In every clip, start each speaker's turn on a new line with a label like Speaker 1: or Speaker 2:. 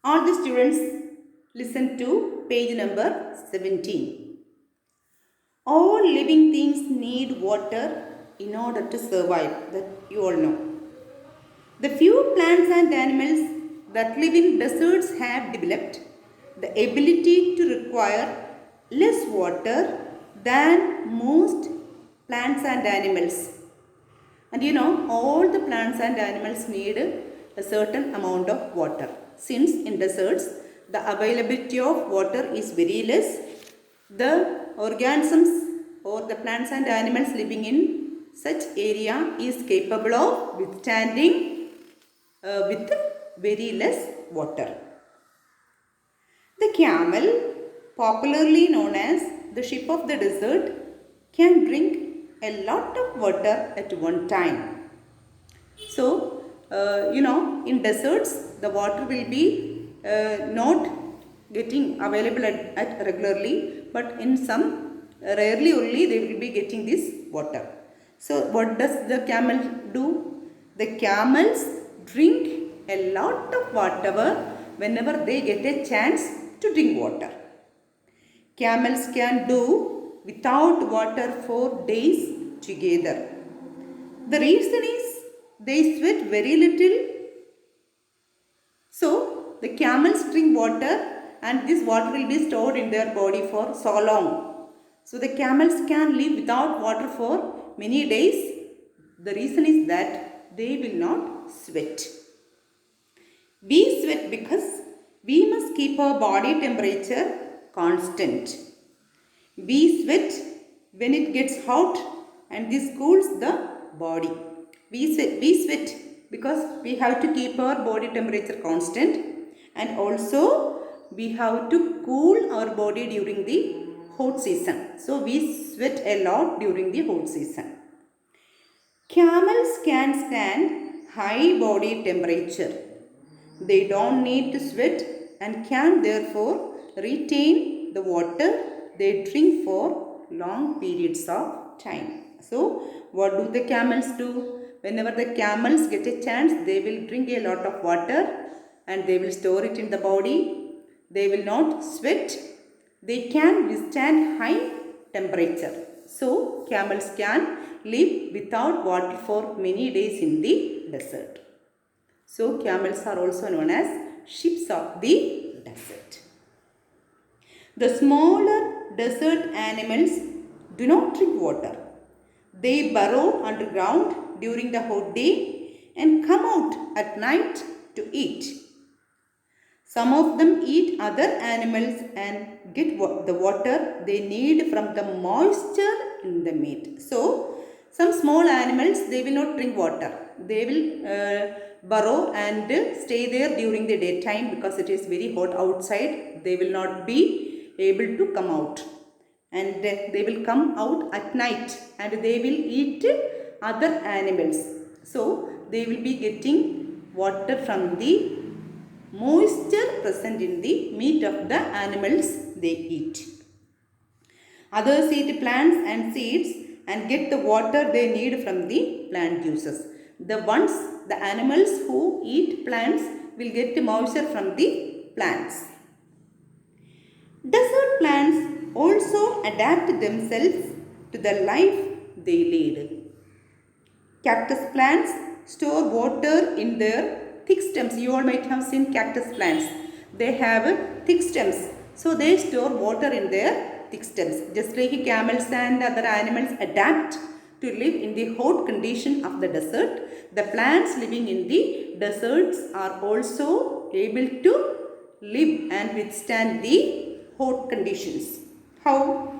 Speaker 1: All the students listen to page number 17. All living things need water in order to survive. That you all know. The few plants and animals that live in deserts have developed the ability to require less water than most plants and animals. And you know, all the plants and animals need a certain amount of water. Since in deserts, the availability of water is very less, the organisms or the plants and animals living in such area is capable of withstanding with very less water. The camel, popularly known as the sheep of the desert, can drink a lot of water at one time. So, in deserts, the water will be not getting available at regularly, but in some rarely only they will be getting this water. So, what does the camel do? The camels drink a lot of water whenever they get a chance to drink water. Camels can do without water for days together. The reason is they sweat very little. So, the camels drink water and this water will be stored in their body for so long. So, the camels can live without water for many days. The reason is that they will not sweat. We sweat because we must keep our body temperature constant. We sweat when it gets hot and this cools the body. We sweat because we have to keep our body temperature constant, and also we have to cool our body during the hot season. So we sweat a lot during the hot season. Camels can stand high body temperature. They don't need to sweat and can therefore retain the water they drink for long periods of time. So, what do the camels do? Whenever the camels get a chance, they will drink a lot of water and they will store it in the body. They will not sweat. They can withstand high temperature. So, camels can live without water for many days in the desert. So, camels are also known as sheep of the desert. The smaller desert animals do not drink water. They burrow underground during the hot day and come out at night to eat. Some of them eat other animals and get the water they need from the moisture in the meat. So, some small animals, they will not drink water. They will burrow and stay there during the daytime because it is very hot outside. They will not be able to come out. And they will come out at night and they will eat other animals. So, they will be getting water from the moisture present in the meat of the animals they eat. Others eat plants and seeds and get the water they need from the plant juices. The animals who eat plants will get the moisture from the plants. Desert plants also adapt themselves to the life they lead. Cactus plants store water in their thick stems. You all might have seen cactus plants. They have thick stems. So they store water in their thick stems. Just like camels and other animals adapt to live in the hot condition of the desert, the plants living in the deserts are also able to live and withstand the hot conditions. How?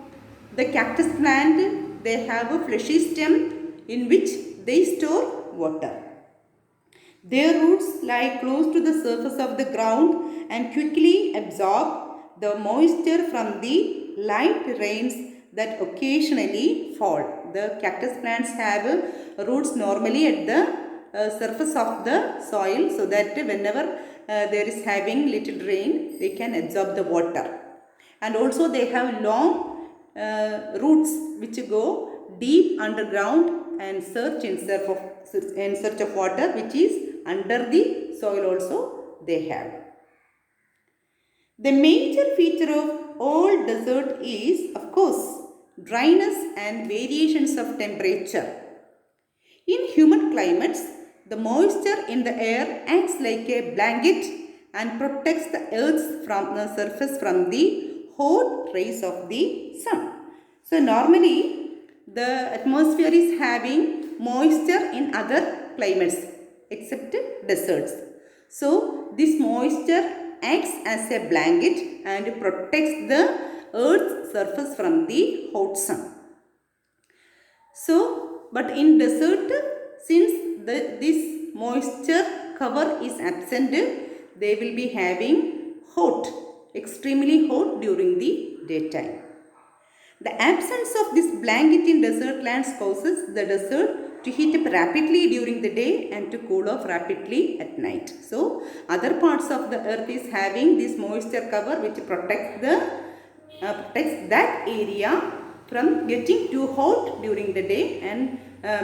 Speaker 1: The cactus plant, they have a fleshy stem in which they store water. Their roots lie close to the surface of the ground and quickly absorb the moisture from the light rains that occasionally fall. The cactus plants have roots normally at the surface of the soil, so that whenever there is having little rain, they can absorb the water. And also they have long roots which go deep underground and search in search of water which is under the soil also they have. The major feature of all desert is, of course, dryness and variations of temperature. In humid climates, the moisture in the air acts like a blanket and protects the earth's from the surface from the hot rays of the sun. So normally the atmosphere is having moisture in other climates except deserts. So this moisture acts as a blanket and protects the earth's surface from the hot sun. So, but in desert, since this moisture cover is absent, they will be having hot, extremely hot during the daytime. The absence of this blanket in desert lands causes the desert to heat up rapidly during the day and to cool off rapidly at night. So, other parts of the earth is having this moisture cover which protects that area from getting too hot during the day and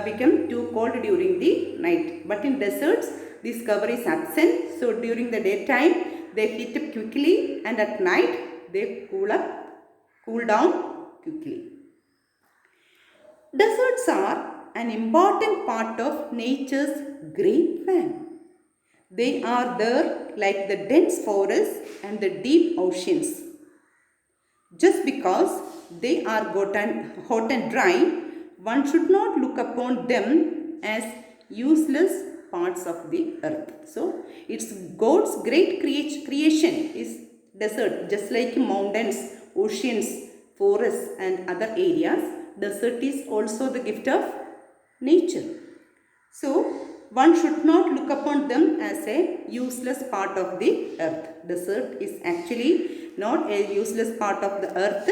Speaker 1: become too cold during the night. But in deserts, this cover is absent. So, during the daytime, they heat up quickly and at night, they cool down quickly. Deserts are an important part of nature's great plan. They are there like the dense forests and the deep oceans. Just because they are hot and dry, one should not look upon them as useless parts of the earth. So, it's God's great creation is desert, just like mountains, oceans, forests and other areas. Desert is also the gift of nature. So, one should not look upon them as a useless part of the earth. Desert is actually not a useless part of the earth.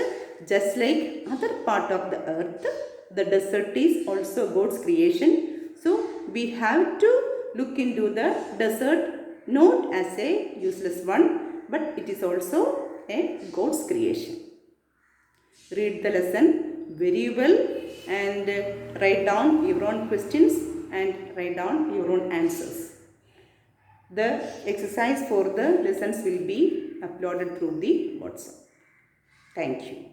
Speaker 1: Just like other part of the earth, the desert is also God's creation. So, we have to look into the desert not as a useless one, but it is also a God's creation. Read the lesson very well and write down your own questions and write down your own answers. The exercise for the lessons will be uploaded through the WhatsApp. Thank you.